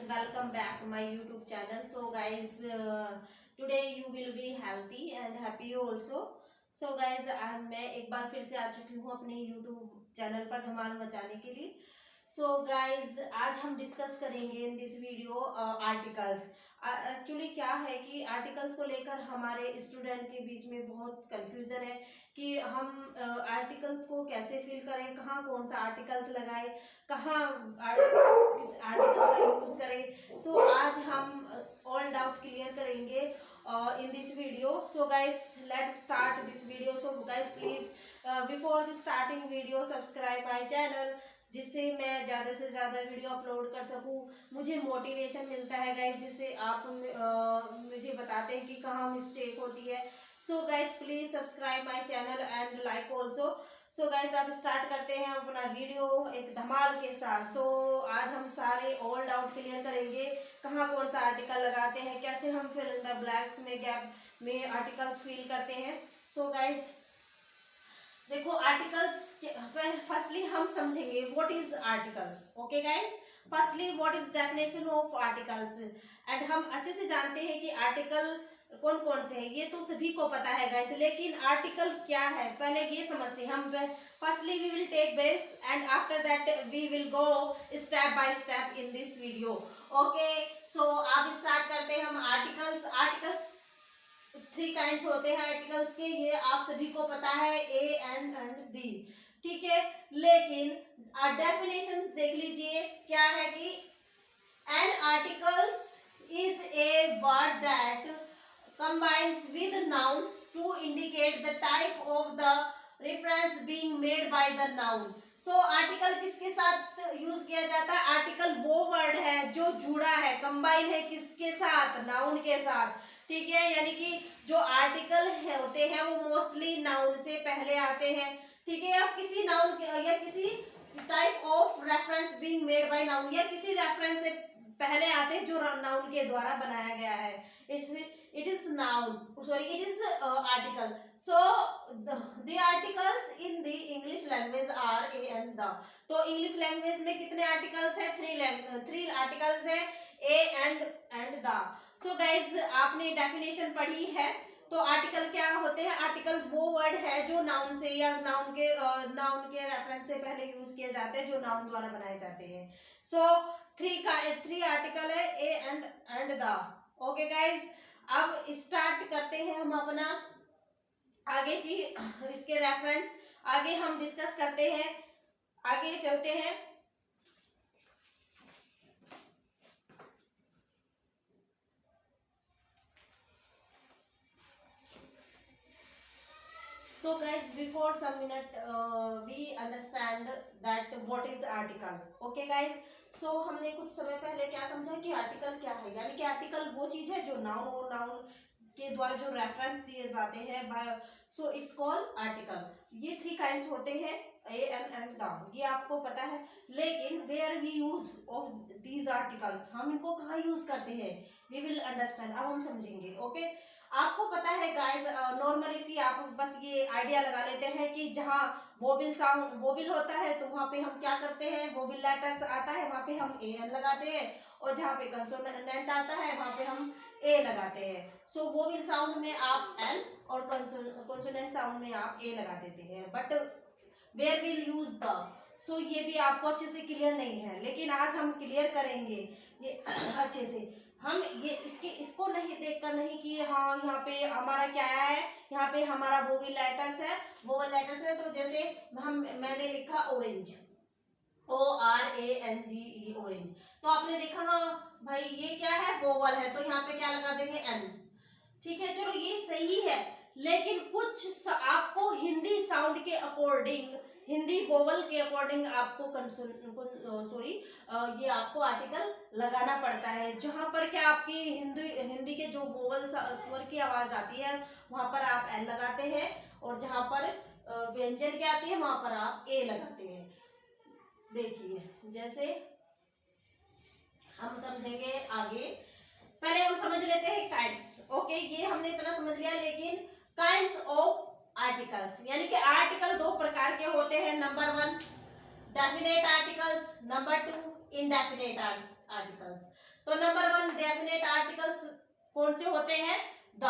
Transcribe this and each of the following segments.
welcome back my YouTube channel. So guys, today you will be healthy and happy also. So guys, मैं एक बार फिर से आ चुकी हूँ अपने YouTube चैनल पर धमाल मचाने के लिए. So guys, आज हम डिस्कस करेंगे इन दिस वीडियो आर्टिकल्स. एक्चुअली क्या है कि आर्टिकल्स को लेकर हमारे स्टूडेंट के बीच में बहुत कंफ्यूजन है कि हम आर्टिकल्स को कैसे फिल करें, कहाँ कौन सा आर्टिकल्स लगाएं, कहाँ किस आर्टिकल का यूज करें. सो आज हम ऑल डाउट क्लियर करेंगे इन this video. So guys, let's start this video. So guys please before the starting video subscribe my channel, जिससे मैं ज़्यादा से ज़्यादा वीडियो अपलोड कर सकूँ. मुझे मोटिवेशन मिलता है गाइस, जिससे आप मुझे बताते हैं कि कहाँ मिस्टेक होती है. So guys please subscribe my channel and like also. So guys अब स्टार्ट करते हैं अपना वीडियो एक धमाल के साथ. सो आज हम सारे ऑल डाउट क्लियर करेंगे, कहाँ कौन सा आर्टिकल लगाते हैं, कैसे हम फिल इन द ब्लैंक्स में गैप में आर्टिकल्स फिल करते हैं. सो गाइस देखो, आर्टिकल्स फर्स्टली हम समझेंगे what is article. Okay guys, firstly what is definition of articles. And हम अच्छे से जानते हैं कि आर्टिकल कौन कौन से हैं, ये तो सभी को पता है गाइस, लेकिन आर्टिकल क्या है पहले ये समझते हैं हम. Firstly we will take base and after that we will go step by step in this video. Okay, so अब स्टार्ट करते हैं हम आर्टिकल्स. आर्टिकल्स 3 काइंड्स होते हैं आर्टिकल्स के, ये आप सभी को पता है, ए एंड दी. ठीक है, लेकिन डेफिनेशंस देख लीजिए क्या है कि an articles is a word that combines with nouns to indicate the type of the reference being made by the noun. So article किसके साथ यूज किया जाता है? आर्टिकल वो वर्ड है जो जुड़ा है, कंबाइन है किसके साथ? नाउन के साथ. ठीक है, यानी कि जो आर्टिकल होते हैं वो मोस्टली नाउन से पहले आते हैं. ठीक है, अब किसी नाउन या किसी type of reference being made by noun, या किसी रेफरेंस से पहले आते हैं जो नाउन के द्वारा बनाया गया है. It is noun, sorry, it is article. So the articles in the English language are a and the. तो इंग्लिश लैंग्वेज में कितने आर्टिकल्स है? 3 आर्टिकल्स है, a and the. So guys, आपने डेफिनेशन पढ़ी है. तो आर्टिकल क्या होते हैं? आर्टिकल वो वर्ड है जो नाउन से या नाउन के रेफरेंस से पहले यूज किए जाते हैं, जो नाउन द्वारा बनाए जाते हैं. सो 3 आर्टिकल है, A and the. Okay guys, अब स्टार्ट करते हैं हम अपना आगे की इसके रेफरेंस. आगे हम डिस्कस करते हैं, आगे चलते हैं. So guys, before some minute we understand that what is article. Okay guys, so हमने कुछ समय पहले क्या समझा कि आर्टिकल क्या है. यानी कि आर्टिकल वो चीज है जो नाउन और नाउन के द्वारा जो रेफरेंस दिए जाते हैं. So it's called article. ये 3 काइंड्स होते हैं, ए एंड द, ये आपको पता है. लेकिन where we use of these articles, हम इनको कहाँ यूज करते हैं, वी विल अंडरस्टैंड. अब हम समझेंगे. ओके, आपको पता है गाइस, नॉर्मली सी आप बस ये आइडिया लगा लेते हैं कि जहाँ वोविल होता है तो वहाँ पे हम क्या करते हैं, वोविल लेटर्स आता है वहाँ पे हम ए एन लगाते हैं, और जहाँ पे कंसोनेंट आता है वहाँ पे हम ए लगाते हैं. सो वोविल साउंड में आप एन और कंसोनेंट साउंड में आप ए लगा देते हैं. But where will use the, so ये भी आपको अच्छे से क्लियर नहीं है, लेकिन आज हम क्लियर करेंगे ये अच्छे से. हम ये इसको नहीं देखकर नहीं कि हाँ यहाँ पे हमारा क्या है, यहाँ पे हमारा वोवेल लेटर्स है. तो जैसे मैंने लिखा ऑरेंज, ORANGE, ऑरेंज. तो आपने देखा हाँ भाई ये क्या है, वोवल है, तो यहाँ पे क्या लगा देंगे, एन. ठीक है, चलो ये सही है. लेकिन कुछ आपको हिंदी साउंड के अकॉर्डिंग, हिंदी वोवल के अकॉर्डिंग आपको ये आपको आर्टिकल लगाना पड़ता है. जहां पर क्या आपकी हिंदी के जो वोवल स्वर की आवाज आती है वहां पर आप एन लगाते हैं, और जहां पर व्यंजन की आती है वहां पर आप ए लगाते हैं. देखिए जैसे हम समझेंगे आगे. पहले हम समझ लेते हैं काइंड्स. ओके, ये हमने इतना समझ लिया. लेकिन काइंड्स ऑफ आर्टिकल्स, यानी कि आर्टिकल 2 प्रकार के होते हैं. Number 1 definite articles, number 2 indefinite articles. तो नंबर 1 डेफिनेट आर्टिकल्स कौन से होते हैं? द,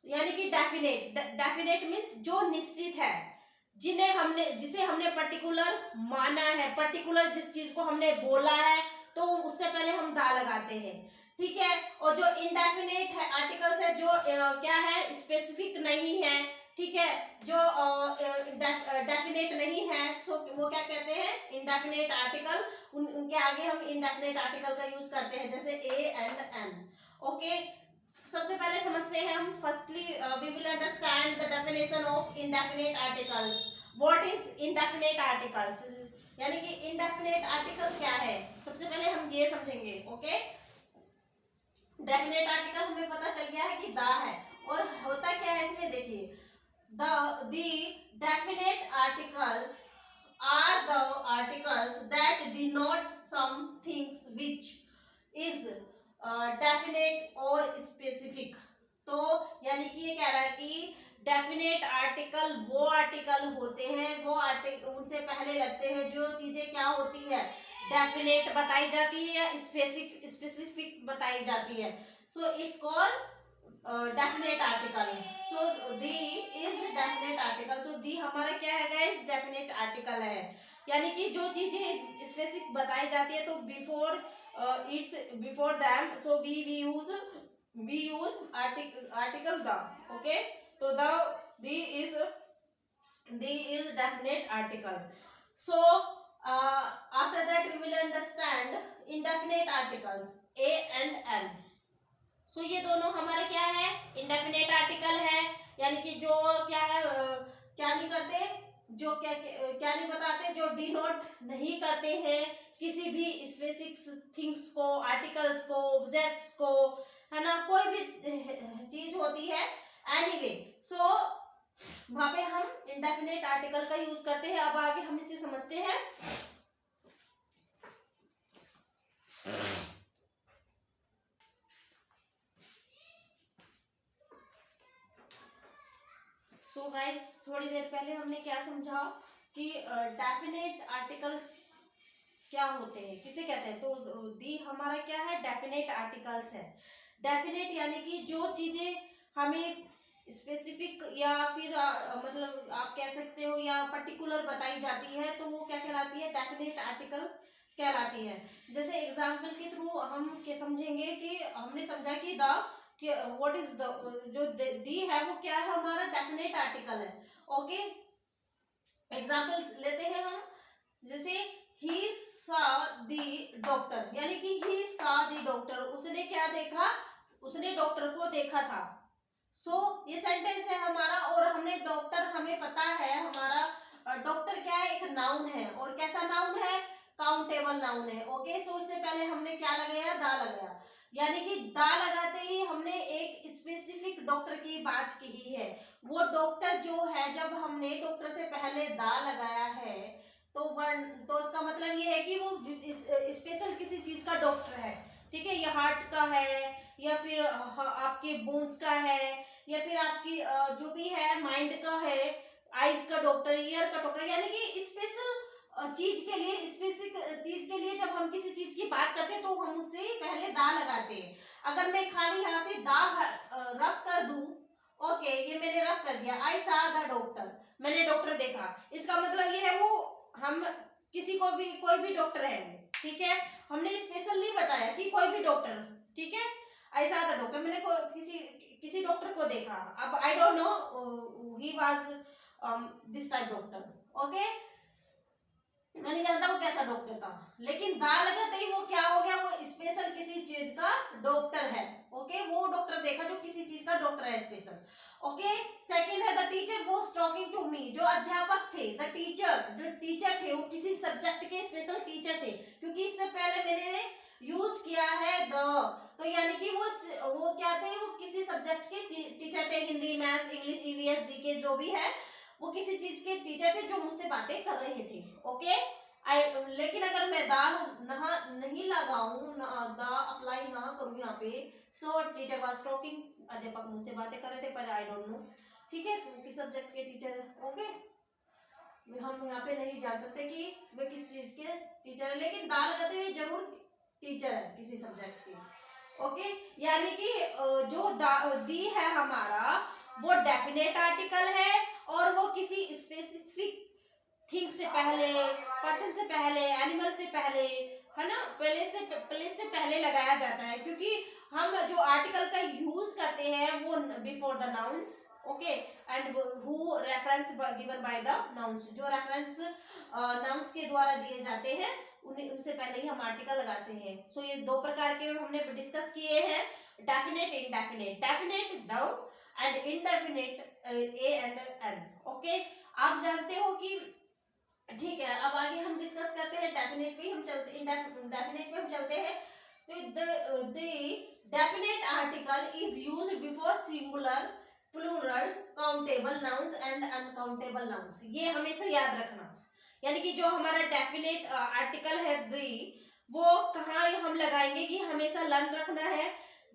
यानी कि डेफिनेट, डेफिनेट मीन्स जो निश्चित है, जिसे हमने पर्टिकुलर माना है, पर्टिकुलर जिस चीज को हमने बोला है, तो उससे पहले हम दा लगाते हैं, ठीक है। और जो इनडेफिनेट है आर्टिकल्स है, जो क्या है, स्पेसिफिक नहीं है, ठीक है, जो डेफिनेट नहीं है, सो वो क्या कहते हैं? Indefinite article. उनके आगे हम इनडेफिनेट आर्टिकल का यूज करते हैं, जैसे ए एंड एन। ओके, सबसे पहले समझते हैं हम। Firstly we will understand the definition of indefinite articles. What is indefinite articles, यानी कि इनडेफिनेट आर्टिकल क्या है, सबसे पहले हम ये समझेंगे। ओके, डेफिनेट आर्टिकल हमें पता चल गया है कि द है, और होता क्या है इसमें, देखिए, the definite articles are the articles that denote some things which is definite or specific। तो यानी कि ये कह रहा है कि डेफिनेट आर्टिकल वो आर्टिकल होते हैं, वो आर्टिकल उनसे पहले लगते हैं जो चीजें क्या होती है, डेफिनेट बताई जाती है या स्पेसिफिक बताई जाती है। सो it's called definite article. So the is definite article. तो दी हमारा क्या है गाइस? डेफिनेट आर्टिकल है, यानी कि जो चीजें स्पेसिफिक बताई जाती है, तो before them, so we use article the. Okay, तो the is definite article. So after that we will understand indefinite articles a and an. So ये दोनों हमारे क्या है? इंडेफिनेट आर्टिकल है, यानी कि जो क्या है, क्या नहीं करते, जो क्या नहीं बताते, जो डिनोट नहीं करते हैं किसी भी स्पेसिफिक थिंग्स को, आर्टिकल्स को, ऑब्जेक्ट्स को, है ना, कोई भी चीज होती है। एनीवे, सो वहां पे हम इंडेफिनेट आर्टिकल का यूज करते हैं। अब आगे हम इसे समझते हैं। सो गाइस, थोड़ी देर पहले हमने क्या समझा कि डेफिनेट आर्टिकल्स क्या होते हैं, किसे कहते हैं? तो दी हमारा क्या है? डेफिनेट आर्टिकल्स है। डेफिनेट यानी कि जो चीजें हमें स्पेसिफिक या फिर मतलब आप कह सकते हो या पर्टिकुलर बताई जाती है, तो वो क्या कहलाती है? डेफिनेट आर्टिकल कहलाती है। जैसे एग्जाम्पल के थ्रू हम क्या समझेंगे कि हमने समझा कि द, व्हाट इज द, जो दी है वो क्या है? हमारा डेफिनेट आर्टिकल है। ओके, एग्जाम्पल लेते हैं हम, जैसे ही सा दी डॉक्टर, यानी कि ही सा दी डॉक्टर, उसने क्या देखा? उसने डॉक्टर को देखा था। सो ये सेंटेंस है हमारा, और हमने डॉक्टर, हमें पता है हमारा डॉक्टर क्या है? एक नाउन है, और कैसा नाउन है? काउंटेबल नाउन है। ओके, सो इससे पहले हमने क्या लगाया? दा लगाया, यानी कि दा लगाते ही हमने एक स्पेसिफिक डॉक्टर की बात की है। वो डॉक्टर जो है, जब हमने डॉक्टर से पहले दा लगाया है, तो इसका मतलब ये है कि वो स्पेशल किसी चीज का डॉक्टर है, ठीक है। ये हार्ट का है, या फिर आपके बोन्स का है, या फिर आपकी जो भी है माइंड का है, आईज का डॉक्टर, ईयर का डॉक्टर, यानी कि स्पेशल चीज के लिए, स्पेसिफिक चीज के लिए जब हम किसी चीज की बात करते हैं, तो हम उससे पहले दा लगाते हैं। अगर मैं खाली यहाँ से दा रफ कर दूं, ओके, ये मैंने रफ कर दिया, आई सा द डॉक्टर, मैंने डॉक्टर देखा, इसका मतलब ये है वो हम किसी को भी, कोई भी डॉक्टर है, ठीक है, हमने स्पेशल नहीं बताया कि कोई भी डॉक्टर, ठीक है, ऐसा था डॉक्टर, मैंने किसी डॉक्टर को देखा। अब I don't know he was this type doctor. Okay, मैं नहीं जानता वो कैसा डॉक्टर था, लेकिन दा लगते ही वो क्या हो गया? वो स्पेशल किसी चीज का डॉक्टर है। ओके, वो डॉक्टर देखा जो किसी चीज का डॉक्टर है, स्पेशल। ओके, सेकंड है the teacher was talking to me, जो अध्यापक थे, द टीचर, जो टीचर थे वो किसी सब्जेक्ट के स्पेशल टीचर थे, क्योंकि इससे पहले मैंने यूज किया है द, तो यानी कि वो क्या थे? वो किसी सब्जेक्ट के टीचर थे, Hindi, maths, English, EVS, GK, जो भी है, वो किसी चीज के टीचर थे जो मुझसे बातें कर रहे थे। ओके, लेकिन अगर मैं दा नहीं लगाऊं, दा अप्लाई ना करूं यहाँ पे, सो टीचर वाज टॉकिंग, अध्यापक मुझसे बातें कर रहे थे, पर आई डोंट नो, ठीक है, किस सब्जेक्ट के टीचर है। ओके, हम यहाँ पे नहीं जान सकते कि वे किस चीज के टीचर है, लेकिन दा लगाते हुए जरूर टीचर है किसी सब्जेक्ट की। ओके, यानी कि जो दी है हमारा वो डेफिनेट आर्टिकल है और वो किसी स्पेसिफिक थिंग से पहले, पर्सन से पहले, एनिमल से पहले, है ना, प्लेस से पहले लगाया जाता है, क्योंकि हम जो आर्टिकल का यूज करते हैं वो before the nouns. Okay, and who reference given by the nouns, जो रेफरेंस नाउन्स के द्वारा दिए जाते हैं उनसे पहले ही हम आर्टिकल लगाते हैं। सो ये दो प्रकार के हमने डिस्कस किए हैं, definite, indefinite. Definite the and indefinite a and an. Okay, आप जानते हो कि ठीक है, अब आगे हम डिस्कस करते हैं डेफिनेट पे हम चलते, डेफिनेट पे हम चलते हैं। तो the definite article is used before singular, plural, countable nouns and uncountable nouns. ये हमेशा याद रखना, यानी कि जो हमारा डेफिनेट आर्टिकल है द, वो कहाँ हम लगाएंगे कि हमेशा लर्न रखना है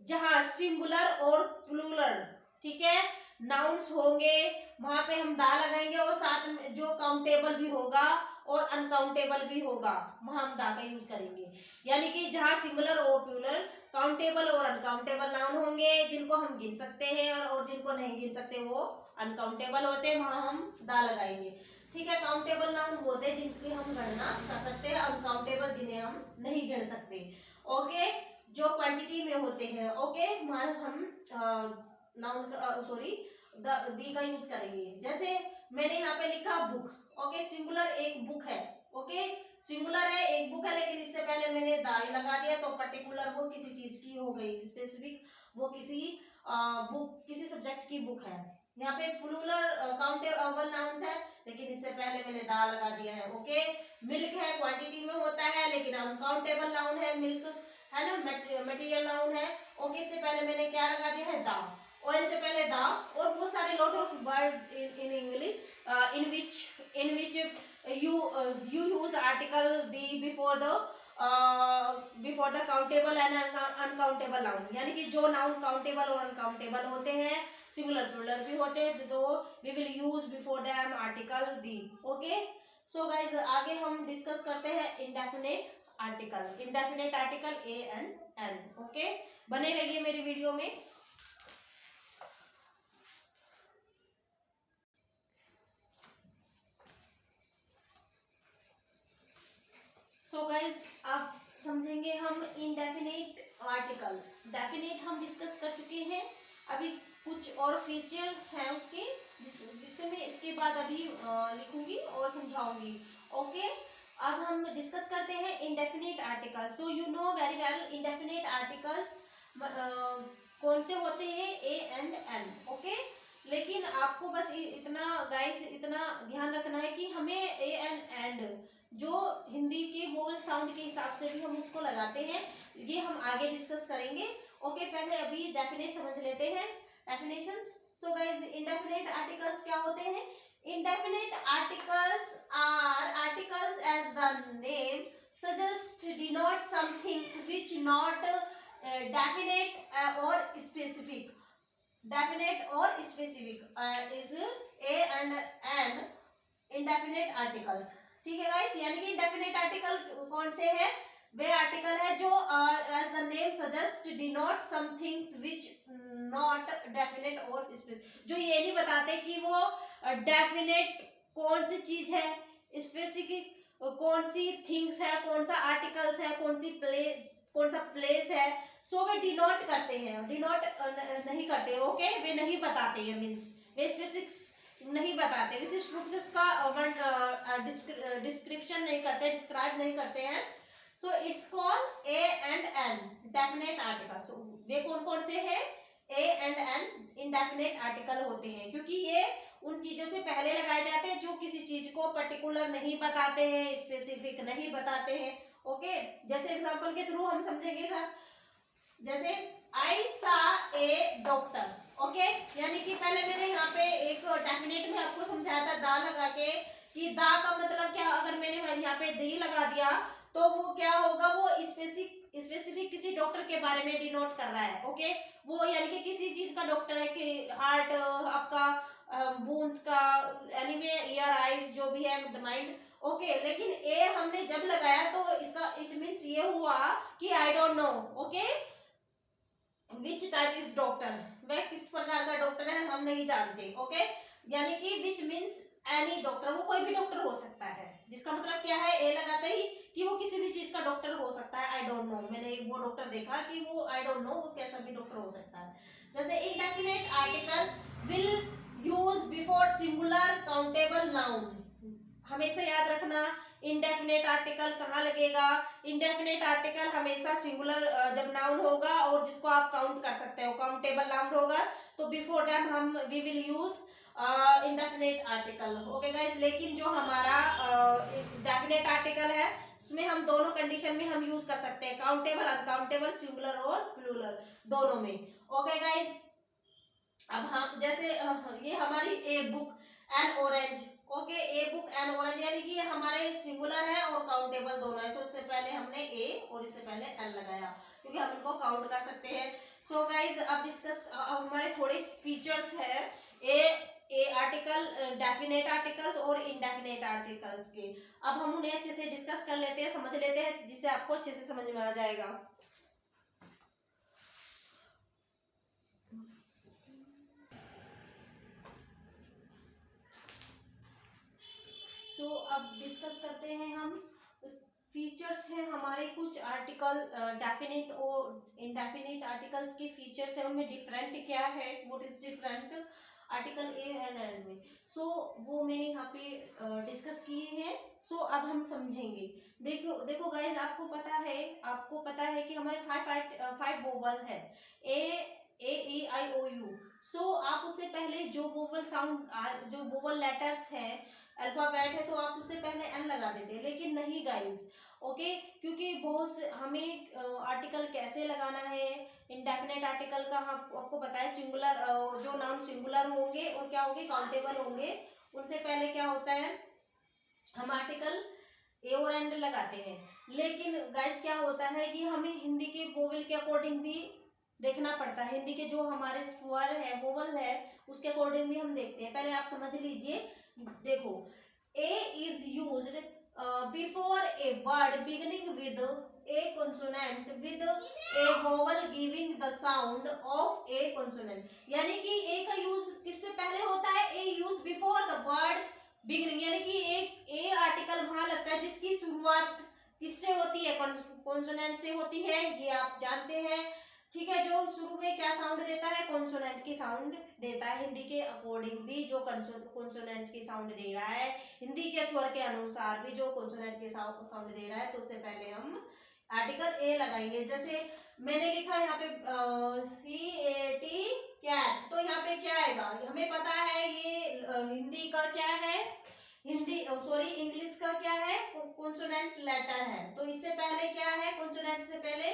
जहां सिंगुलर और प्लूरल, ठीक है, नाउन्स होंगे वहां पे हम दा लगाएंगे, और साथ में जो काउंटेबल भी होगा और अनकाउंटेबल भी होगा वहां हम दा का यूज करेंगे। यानी कि जहां सिंगुलर और प्लूरल, काउंटेबल और अनकाउंटेबल नाउन होंगे जिनको हम गिन सकते हैं और जिनको नहीं गिन सकते वो अनकाउंटेबल होते हैं, वहां हम दा लगाएंगे। ठीक है, काउंटेबल नाउन वो होते हैं जिनकी हम गणना कर सकते हैं, अनकाउंटेबल जिन्हें हम नहीं गिन सकते। ओके, जो क्वांटिटी में होते हैं। ओके, हम नाउन सॉरी दी का यूज करेंगे। जैसे मैंने यहाँ पे लिखा बुक। ओके, सिंगुलर एक बुक है। ओके, सिंगुलर है, एक बुक है, लेकिन इससे पहले मैंने दाई लगा दिया तो पर्टिकुलर वो किसी चीज की हो गई, स्पेसिफिक वो किसी बुक, किसी सब्जेक्ट की बुक है। यहाँ पे प्लूरल काउंटेबल नाउन्स है, लेकिन इससे पहले मैंने दा लगा दिया है। ओके, मिल्क है, क्वांटिटी में होता है लेकिन अनकाउंटेबल नाउन है, मिल्क है ना, मटेरियल नाउन है। ओके, इससे पहले मैंने क्या लगा दिया है, दा। ऑयल से पहले दा, और बहुत सारे lot of word in English in which you use article the before the countable and uncountable noun। यानी कि जो नाउन काउंटेबल और अनकाउंटेबल होते हैं, सिंगुलर प्लूरल भी होते हैं, तो we will use before them article the। Okay, so guys आगे हम डिस्कस करते हैं indefinite article. Indefinite article a and an. Okay, बने रहिए मेरी वीडियो में। सो गाइज अब समझेंगे हम इनडेफिनेट आर्टिकल। डेफिनेट हम डिस्कस कर चुके हैं, अभी कुछ और फीचर हैं उसके जिससे मैं इसके बाद अभी लिखूंगी और समझाऊंगी। ओके, अब हम डिस्कस करते हैं indefinite articles. So you know very well indefinite articles कौन से होते हैं, ए एंड एन। ओके, लेकिन आपको बस इतना गाइस, इतना ध्यान रखना है कि हमें ए एंड जो हिंदी के वोवल साउंड के हिसाब से भी हम उसको लगाते हैं, ये हम आगे डिस्कस करेंगे। ओके, पहले अभी डेफिनेशन समझ लेते हैं, definitions. So guys indefinite articles क्या होते हैं? Indefinite articles are articles as the name suggest denote some things which not definite और स्पेसिफिक। डेफिनेट और specific is a and an indefinite articles. ठीक है गाइस, यानी कि इंडेफिनेट आर्टिकल कौन से हैं? वे आर्टिकल है जो as the name suggest denote some things which not definite और स्पेसिफिक, जो ये नहीं बताते कि वो डेफिनेट कौन सी चीज है, स्पेसिफिक कौन सी थिंग्स है, कौन सा आर्टिकल्स है, कौन सा प्लेस है। सो वे डिनोट करते हैं, डिनोट नहीं करते। ओके, वे नहीं बताते हैं, मीन्स वे स्पेसिफिक्स नहीं बताते, विशिष्ट रूप से उसका डिस्क्रिप्शन नहीं करते, डिस्क्राइब नहीं करते हैं। So it's called a and an definite articles. वे कौन कौन से हैं? A and an indefinite article होते हैं, क्योंकि ये उन चीजों से पहले लगाए जाते हैं जो किसी चीज को पर्टिकुलर नहीं बताते हैं, स्पेसिफिक नहीं बताते हैं। ओके, जैसे एग्जांपल के थ्रू हम समझेंगे सर, जैसे आई सा ए डॉक्टर। ओके, यानी कि पहले मैंने यहाँ पे एक डेफिनेट में आपको समझाया था दा लगा के कि दा का मतलब क्या, अगर मैंने यहाँ पे दी लगा दिया तो वो क्या होगा, वो स्पेसिफिक किसी डॉक्टर के बारे में डिनोट कर रहा है। ओके, वो यानी कि किसी चीज का डॉक्टर है, कि हार्ट आपका, बोन्स का, एनीवे ईयर आईज जो भी है, माइंड। ओके, लेकिन ए हमने जब लगाया तो इसका इट मीन्स ये हुआ कि I don't know, okay, which type is doctor, वह किस प्रकार का डॉक्टर है हम नहीं जानते, ओके, यानी कि विच मीन्स एनी डॉक्टर, वो कोई भी डॉक्टर हो सकता है, जिसका मतलब क्या है ए लगाते ही कि वो किसी भी चीज का डॉक्टर हो सकता है। आई डोंट नो, मैंने एक वो डॉक्टर देखा कि वो आई डोंट नो, वो कैसा भी डॉक्टर हो सकता है। जैसे indefinite article will use before singular countable noun, हमेशा याद रखना इंडेफिनेट आर्टिकल कहाँ लगेगा, इंडेफिनेट आर्टिकल हमेशा सिंगुलर जब नाउन होगा और जिसको आप काउंट कर सकते हो, काउंटेबल नाउन होगा तो बिफोर दैम हम we will use indefinite article, okay guys. लेकिन जो हमारा डेफिनेट आर्टिकल है उसमें हम दोनों कंडीशन में हम यूज कर सकते हैं, काउंटेबल अनकाउंटेबल, सिंगुलर और प्लूरल दोनों में, ओके गाइस। अब हम जैसे ये हमारी a book N orange, okay, a book N orange, यानी कि ये हमारे सिंगुलर है और काउंटेबल दोनों है। सो इससे पहले हमने ए और इससे पहले एन लगाया क्योंकि हम इनको काउंट कर सकते हैं। सो गाइज अब डिस्कस, हमारे थोड़े फीचर्स है ए आर्टिकल, डेफिनेट आर्टिकल्स और इनडेफिनेट आर्टिकल्स के। अब हम उन्हें अच्छे से डिस्कस कर लेते हैं, समझ लेते हैं, जिससे आपको अच्छे से समझ में आ जाएगा। सो अब डिस्कस करते हैं हम फीचर्स हैं हमारे कुछ आर्टिकल, डेफिनेट और इनडेफिनेट आर्टिकल्स के फीचर्स हैं, उनमें डिफरेंट क्या है, what is different article a and an में। सो वो मैंने यहाँ पे डिस्कस किए हैं। सो अब हम समझेंगे। देखो देखो गाइज, आपको पता है कि हमारे फाइव वोवल है, ए ई आई ओ यू। सो आप उससे पहले जो वोवल साउंड, जो वोवल लेटर्स है, अल्फाबेट है, तो आप उससे पहले एन लगा देते हैं, लेकिन नहीं गाइज, ओके, क्योंकि बहुत से हमें आर्टिकल कैसे लगाना है, इंडेफिनेट आर्टिकल का आपको पता है, सिंगुलर जो नाउन सिंगुलर होंगे और क्या होंगे, काउंटेबल होंगे, उनसे पहले क्या होता है, हम आर्टिकल ए और एंड लगाते हैं। लेकिन गाइस क्या होता है कि हमें हिंदी के वोवल के अकॉर्डिंग भी देखना पड़ता है, हिंदी के जो हमारे स्वर है, वोवल है, उसके अकॉर्डिंग भी हम देखते हैं। पहले आप समझ लीजिए, देखो, a is used before a word beginning with a consonant with a vowel giving the sound of a consonant, यानी कि ए का यूज किससे पहले होता है, a use before the word beginning, यानी कि एक ए आर्टिकल वहां लगता है जिसकी शुरुआत किससे होती है, कॉन्सोनेंट से होती है, ये आप जानते हैं, ठीक है। जो शुरू में क्या साउंड देता है, कॉन्सोनेंट की साउंड देता है, हिंदी के अकॉर्डिंग भी जो कॉन्सोनेंट की साउंड दे रहा है, हिंदी के स्वर के अनुसार भी जो कॉन्सोनेंट की साउंड दे रहा है, तो उससे पहले हम आर्टिकल ए लगाएंगे। जैसे मैंने लिखा यहाँ पे CAT कैट, तो यहाँ पे क्या आएगा, हमें पता है ये हिंदी का क्या है, इंग्लिश का क्या है, कॉन्सोनेंट लेटर है, तो इससे पहले क्या है, कॉन्सोनेंट से पहले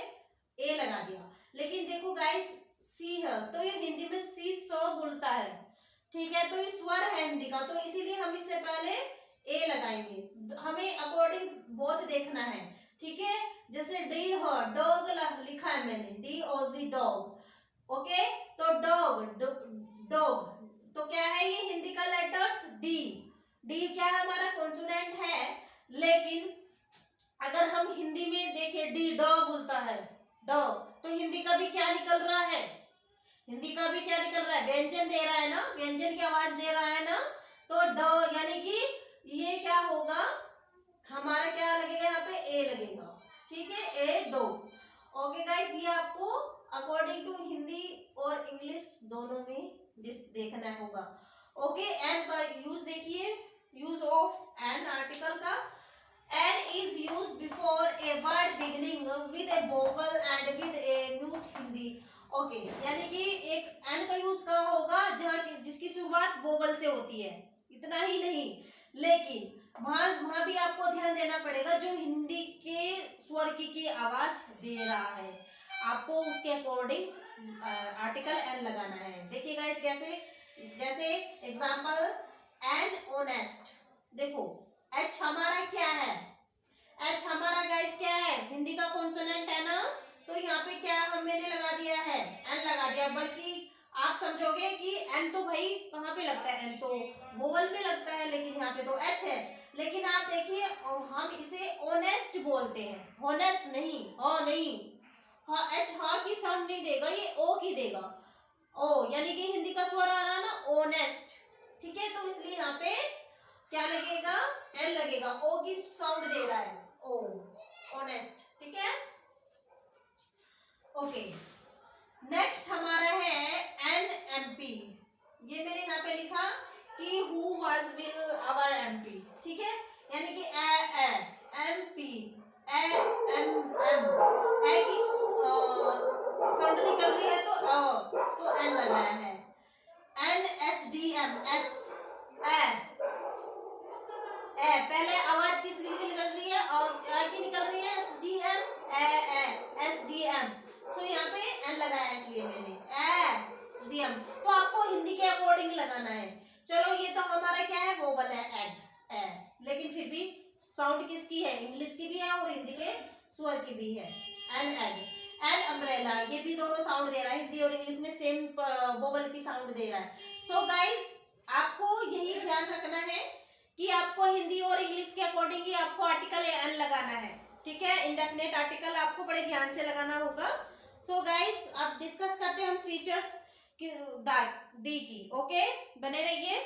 ए लगा दिया। लेकिन देखो गाइस, सी है तो ये हिंदी में सी सो बोलता है, ठीक है, तो ये स्वर है हिंदी का, तो इसीलिए हम इससे पहले ए लगाएंगे। हमें अकॉर्डिंग बहुत देखना है, ठीक है। जैसे डी हो, डॉग लिखा है मैंने, DOG डॉग, ओके, तो डॉग डॉग, तो क्या है ये हिंदी का लेटर्स डी, डी क्या है हमारा कॉन्सोनेंट है, लेकिन अगर हम हिंदी में देखें डी डॉ बोलता है, डॉ, तो हिंदी का भी क्या निकल रहा है, हिंदी का भी क्या निकल रहा है, व्यंजन दे रहा है ना, व्यंजन की आवाज दे रहा है ना, तो ड, यानी कि ये क्या होगा, हमारा क्या लगेगा यहाँ पे, ए लगेगा, ठीक है, ए डो, ओके गाइस। ये आपको अकॉर्डिंग टू हिंदी और इंग्लिश दोनों में देखना होगा, ओके। एन का यूज देखिए, यूज ऑफ एन आर्टिकल का, an is use before a word beginning with a vowel and with a mute हिंदी, ओके, यानी कि एक एन का यूज कहाँ होगा, जहाँ जिसकी शुरुआत वोवल से होती है, इतना ही नहीं, लेकिन वहां भी आपको ध्यान देना पड़ेगा, जो हिंदी के स्वर की आवाज दे रहा है, आपको उसके अकॉर्डिंग आर्टिकल एन लगाना है। देखिए गाइस, जैसे एग्जांपल, एन ऑनेस्ट, देखो एच हमारा क्या है, एच हमारा गाइस क्या है, हिंदी का कॉन्सोनेंट है ना, तो यहाँ पे क्या हम मैंने लगा दिया है, एन लगा दिया, बल्कि आप समझोगे कि एन तो भाई कहाँ पे लगता है, एन तो वोवल में लगता है, लेकिन यहाँ पे तो एच है। लेकिन आप देखिए, हम इसे ऑनेस्ट हॉनेस्ट बोलते हैं, हॉनेस्ट नहीं, ह नहीं, एच ह की साउंड नहीं देगा, ये ओ की देगा, ओ, यानी कि हिंदी का स्वर आ रहा ना ऑनेस्ट, ठीक है, तो इसलिए यहाँ पे क्या लगेगा, एल लगेगा, ओ की साउंड दे रहा है, ओ, ऑनेस्ट, ठीक है। ओके, नेक्स्ट हमारा है NMP। ये मैंने यहाँ पे लिखा कि who was will our MP, ठीक है, यानी कि MP, ए की साउंड निकल रही है तो एल लगाया है। NSDM, एस, पहले आवाज किसकी निकल रही है और की निकल रही है, SDM, SDM, सो यहाँ पे एल लगाया इसलिए मैंने SDM, तो आपको हिंदी के अकॉर्डिंग लगाना है। चलो ये तो हमारा क्या है, वोवल है, एग, लेकिन फिर भी साउंड किसकी है, इंग्लिश की भी है और हिंदी के स्वर की भी है, एग, एंड अम्ब्रेला, ये भी दोनों साउंड दे रहा है, हिंदी और इंग्लिश में सेम वोवल की साउंड दे रहा है। सो गाइस, आपको यही ध्यान रखना है कि आपको हिंदी और इंग्लिश के अकॉर्डिंग ही आपको आर्टिकल एन लगाना है, ठीक है, इंडेफिनेट आर्टिकल आपको बड़े ध्यान से लगाना होगा। सो गाइस, अब डिस्कस करते हैं हम फीचर्स की, दी की, ओके, बने रहिए।